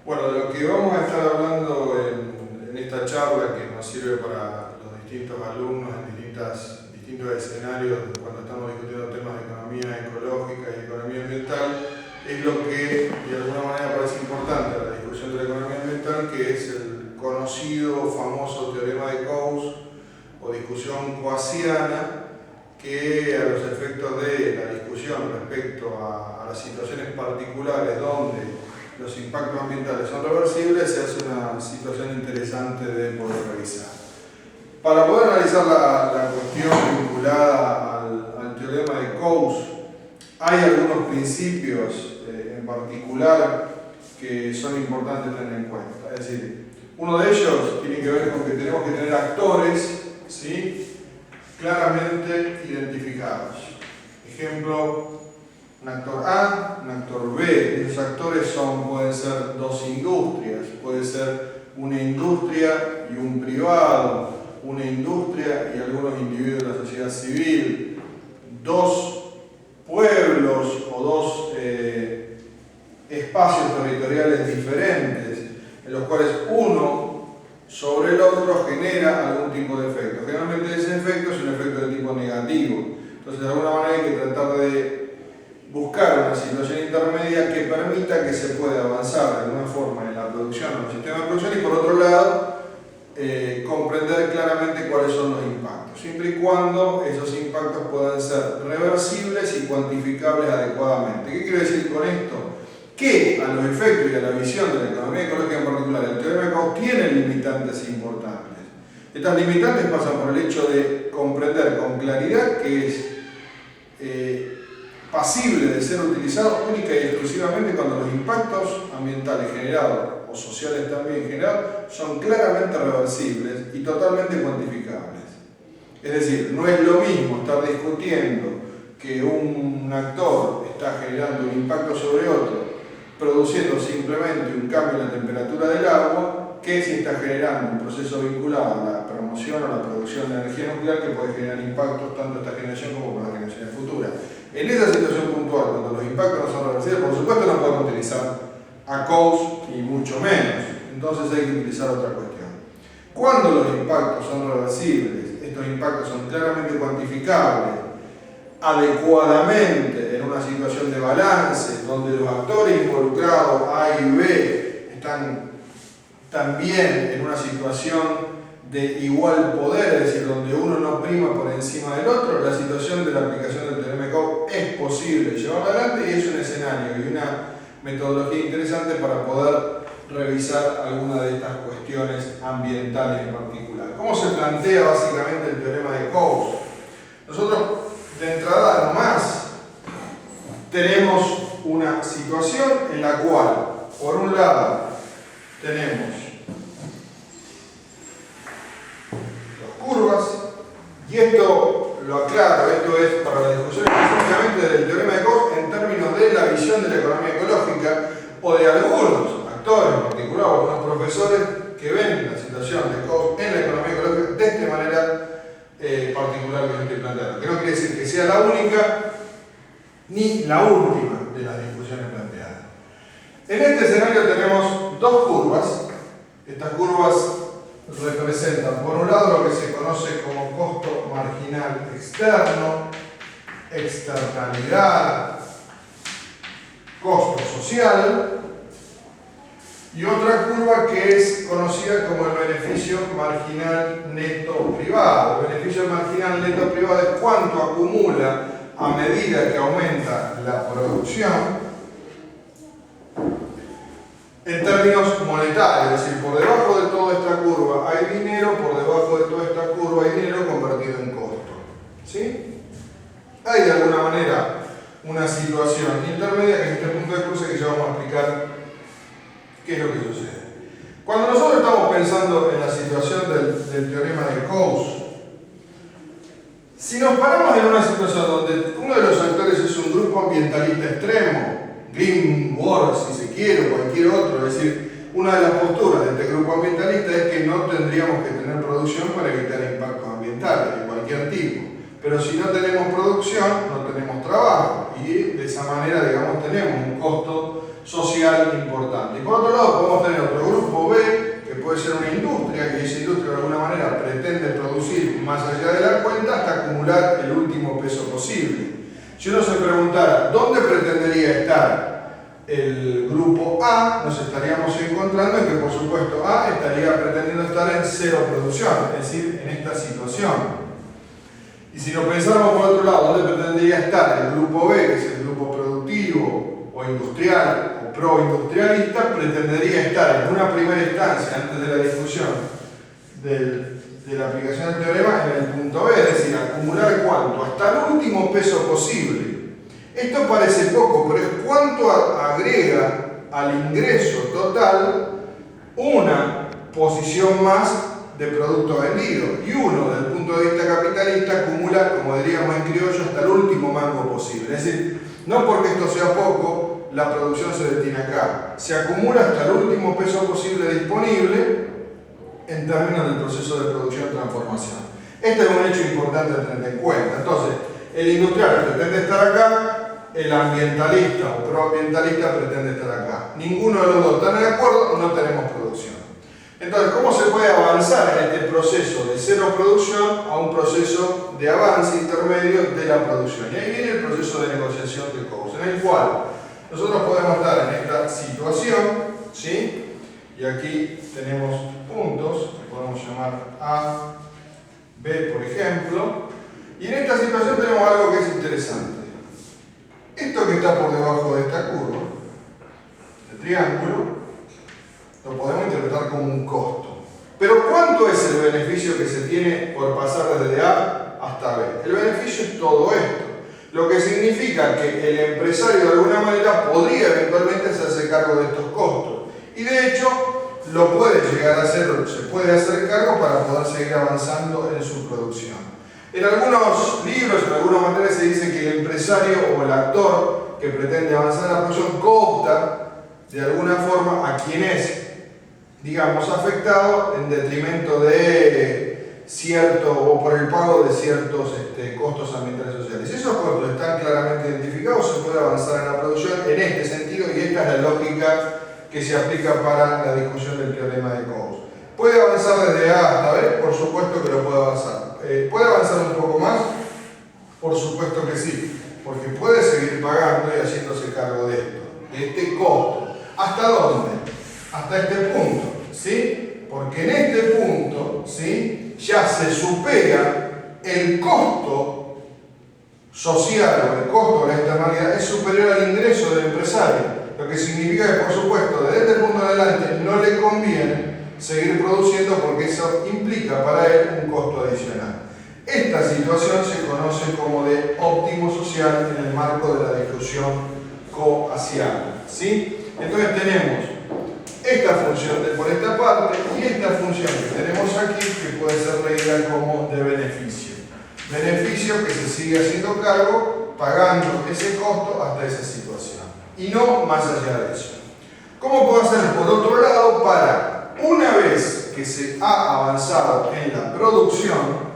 Bueno, de lo que vamos a estar hablando en esta charla, que nos sirve para los distintos alumnos en distintos escenarios cuando estamos discutiendo temas de economía ecológica y economía ambiental, es lo que de alguna manera parece importante a la discusión de la economía ambiental, que es el conocido, famoso teorema de Coase o discusión coasiana, que a los efectos de la discusión respecto a las situaciones particulares donde los impactos ambientales son reversibles, se hace una situación interesante de poder revisar. Para poder analizar la cuestión vinculada al teorema de Coase, hay algunos principios en particular que son importantes tener en cuenta. Es decir, uno de ellos tiene que ver con que tenemos que tener actores, ¿sí?, claramente identificados. Ejemplo, un actor A, un actor B. Esos actores pueden ser dos industrias, puede ser una industria y un privado, una industria y algunos individuos de la sociedad civil, dos pueblos o dos espacios territoriales diferentes, en los cuales uno sobre el otro genera algún tipo de efecto. Generalmente ese efecto es un efecto de tipo negativo. Entonces, de alguna manera hay que tratar de buscar una situación intermedia que permita que se pueda avanzar de alguna forma en la producción o en el sistema de producción y, por otro lado, comprender claramente cuáles son los impactos, siempre y cuando esos impactos puedan ser reversibles y cuantificables adecuadamente. ¿Qué quiero decir con esto? Que a los efectos y a la visión de la economía ecológica en particular, el teorema de Coase tiene limitantes importantes. Estas limitantes pasan por el hecho de comprender con claridad que es pasible de ser utilizado única y exclusivamente cuando los impactos ambientales generados, o sociales también generados, son claramente reversibles y totalmente cuantificables. Es decir, no es lo mismo estar discutiendo que un actor está generando un impacto sobre otro, produciendo simplemente un cambio en la temperatura del agua, que si está generando un proceso vinculado a la promoción o la producción de energía nuclear que puede generar impactos tanto esta generación como para las generaciones futuras. En esa situación puntual, cuando los impactos no son reversibles, por supuesto no podemos utilizar a Coase y mucho menos. Entonces hay que utilizar otra cuestión. Cuando los impactos son reversibles, estos impactos son claramente cuantificables, adecuadamente en una situación de balance, donde los actores involucrados A y B están también en una situación de igual poder, es decir, donde uno no prima por encima del otro, la situación de la aplicación del teorema de Coase es posible llevarla adelante y es un escenario y una metodología interesante para poder revisar alguna de estas cuestiones ambientales en particular. ¿Cómo se plantea básicamente el teorema de Coase? Nosotros, de entrada nomás, tenemos una situación en la cual, por un lado, tenemos curvas, y esto lo aclaro, esto es para la discusión específicamente del teorema de Coase en términos de la visión de la economía ecológica o de algunos actores en particular o algunos profesores que ven la situación de Coase en la economía ecológica de esta manera particular que yo estoy planteando, que no quiere decir que sea la única ni la última de las discusiones planteadas. En este escenario tenemos dos curvas. Estas curvas representan, por un lado, lo que se conoce como costo marginal externo, externalidad, costo social, y otra curva que es conocida como el beneficio marginal neto privado. El beneficio marginal neto privado es cuánto acumula a medida que aumenta la producción en términos monetarios, es decir, por debajo de toda esta curva hay dinero, por debajo de toda esta curva hay dinero convertido en costo. ¿Sí? Hay de alguna manera una situación intermedia que es este punto de cruce que ya vamos a explicar qué es lo que sucede. Cuando nosotros estamos pensando en la situación del teorema de Coase, si nos paramos en una situación donde uno de los actores es un grupo ambientalista extremo, Greenworld, si se quiere, o cualquier otro, es decir, una de las posturas de este grupo ambientalista es que no tendríamos que tener producción para evitar impactos ambientales de cualquier tipo. Pero si no tenemos producción, no tenemos trabajo, y de esa manera, digamos, tenemos un costo social importante. Y por otro lado podemos tener otro grupo B, que puede ser una industria, y esa industria de alguna manera pretende producir más allá de la cuenta hasta acumular el último peso posible. Si uno se preguntara dónde pretendería estar el grupo A, nos estaríamos encontrando en que, por supuesto, A estaría pretendiendo estar en cero producción, es decir, en esta situación. Y si nos pensamos por otro lado, ¿dónde pretendería estar el grupo B, que es el grupo productivo o industrial o proindustrialista? Pretendería estar en una primera instancia, antes de la discusión de la aplicación del teorema, en el punto B, es decir, acumular cuánto, hasta el último peso posible. Esto parece poco, pero es cuánto agrega al ingreso total una posición más de producto vendido, y uno, desde el punto de vista capitalista, acumula, como diríamos en criollo, hasta el último mango posible. Es decir, no porque esto sea poco, la producción se detiene acá. Se acumula hasta el último peso posible disponible en términos del proceso de producción y transformación. Este es un hecho importante a tener en cuenta. Entonces, el industrial pretende estar acá, el ambientalista o proambientalista pretende estar acá. Ninguno de los dos está de acuerdo, no tenemos producción. Entonces, ¿cómo se puede avanzar en este proceso de cero producción a un proceso de avance intermedio de la producción? Y ahí viene el proceso de negociación de Coase, en el cual nosotros podemos estar en esta situación, ¿sí? Y aquí tenemos puntos que podemos llamar A, B, por ejemplo. Y en esta situación tenemos algo que es interesante. Esto que está por debajo de esta curva, de triángulo, lo podemos interpretar como un costo. Pero ¿cuánto es el beneficio que se tiene por pasar desde A hasta B? El beneficio es todo esto. Lo que significa que el empresario de alguna manera podría eventualmente hacerse cargo de estos costos. Y de hecho, lo puede llegar a hacer, se puede hacer cargo para poder seguir avanzando en su producción. En algunos libros, en algunos materiales se dice que el empresario o el actor que pretende avanzar en la producción coopta de alguna forma a quien es, digamos, afectado en detrimento de cierto o por el pago de ciertos costos ambientales y sociales. Si esos costos están claramente identificados, se puede avanzar en la producción en este sentido, y esta es la lógica que se aplica para la discusión del teorema de Coase. ¿Puede avanzar desde A hasta B? Por supuesto que lo puede avanzar. ¿Puede avanzar un poco más? Por supuesto que sí, porque puede seguir pagando y haciéndose cargo de esto, de este costo. ¿Hasta dónde? Hasta este punto, ¿sí? Porque en este punto, ¿sí?, ya se supera el costo social o el costo de la externalidad, es superior al ingreso del empresario. Lo que significa que, por supuesto, desde este punto en adelante no le conviene seguir produciendo porque eso implica para él un costo adicional. Esta situación se conoce como de óptimo social en el marco de la discusión coasiana, ¿sí? Entonces tenemos esta función por esta parte y esta función que tenemos aquí, que puede ser leída como de beneficio. Beneficio que se sigue haciendo cargo pagando ese costo hasta esa situación y no más allá de eso. ¿Cómo puedo hacer por otro lado para, una vez que se ha avanzado en la producción,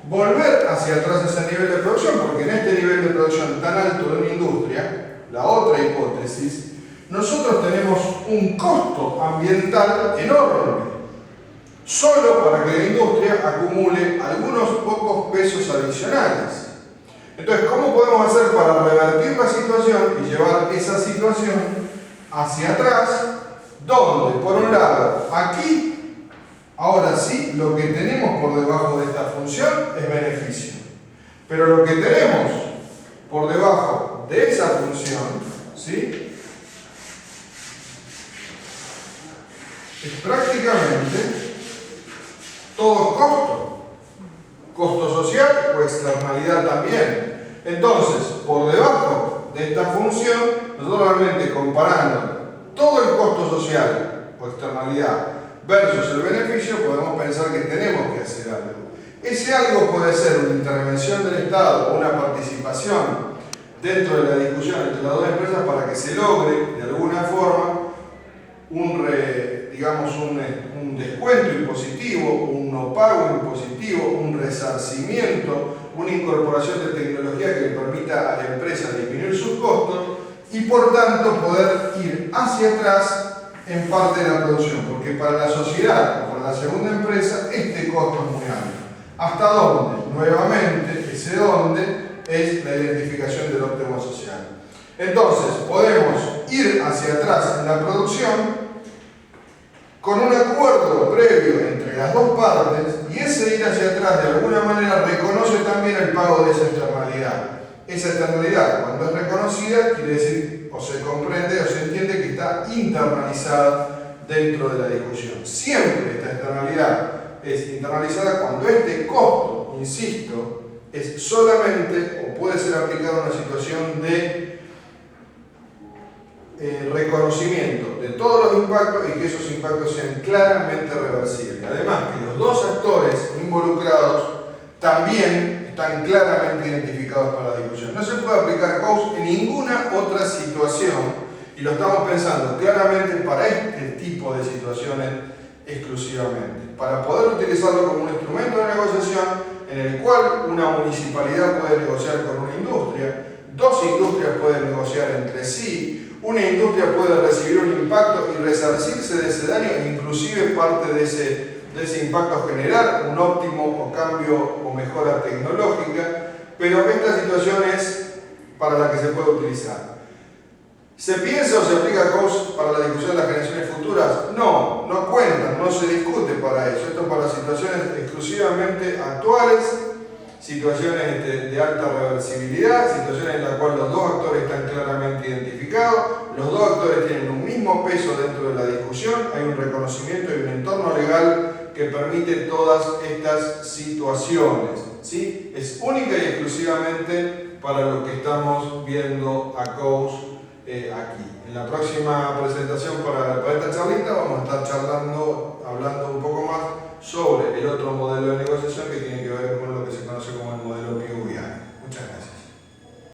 volver hacia atrás ese nivel de producción? Porque en este nivel de producción tan alto de una industria, la otra hipótesis, nosotros tenemos un costo ambiental enorme, solo para que la industria acumule algunos pocos pesos adicionales. Entonces, ¿cómo podemos hacer para revertir la situación y llevar esa situación hacia atrás? Donde, por un lado, aquí, ahora sí, lo que tenemos por debajo de esta función es beneficio. Pero lo que tenemos por debajo de esa función, ¿sí?, es prácticamente todo costo. Costo social o externalidad también. Entonces, por debajo de esta función, nosotros realmente comparando todo el costo social o externalidad versus el beneficio, podemos pensar que tenemos que hacer algo. Ese algo puede ser una intervención del Estado o una participación dentro de la discusión entre las dos empresas para que se logre de alguna forma un descuento impositivo, un no pago impositivo, un resarcimiento, una incorporación de tecnología que le permita a la empresa disminuir sus costos y por tanto poder ir hacia atrás en parte de la producción, porque para la sociedad o para la segunda empresa este costo es muy alto. ¿Hasta dónde? Nuevamente, ese dónde es la identificación del óptimo social. Entonces, podemos ir hacia atrás en la producción con un acuerdo previo entre las dos partes, y ese ir hacia atrás de alguna manera reconoce también el pago de esa externalidad. Esa externalidad, cuando es reconocida, quiere decir, o se comprende o se entiende que está internalizada dentro de la discusión. Siempre esta externalidad es internalizada cuando este costo, insisto, es solamente o puede ser aplicado a una situación de reconocimiento de todos los impactos y que esos impactos sean claramente reversibles. Además, que los dos actores involucrados también están claramente identificados para la discusión. No se puede aplicar COUS en ninguna otra situación, y lo estamos pensando claramente para este tipo de situaciones exclusivamente, para poder utilizarlo como un instrumento de negociación en el cual una municipalidad puede negociar con una industria, dos industrias pueden negociar entre sí, una industria puede recibir un impacto y resarcirse de ese daño, e inclusive parte de ese impacto generar un óptimo o cambio o mejora tecnológica, pero esta situación es para la que se puede utilizar. ¿Se piensa o se aplica COUS para la discusión de las generaciones futuras? No, no cuentan, no se discute para eso. Esto es para situaciones exclusivamente actuales, situaciones de alta reversibilidad, situaciones en las cuales los dos actores están claramente identificados, los dos actores tienen un mismo peso dentro de la discusión, hay un reconocimiento y un entorno legal que permite todas estas situaciones, ¿sí? Es única y exclusivamente para lo que estamos viendo a COUS aquí. En la próxima presentación para esta charlita vamos a estar hablando un poco más sobre el otro modelo de negociación que tiene que ver con lo que se conoce como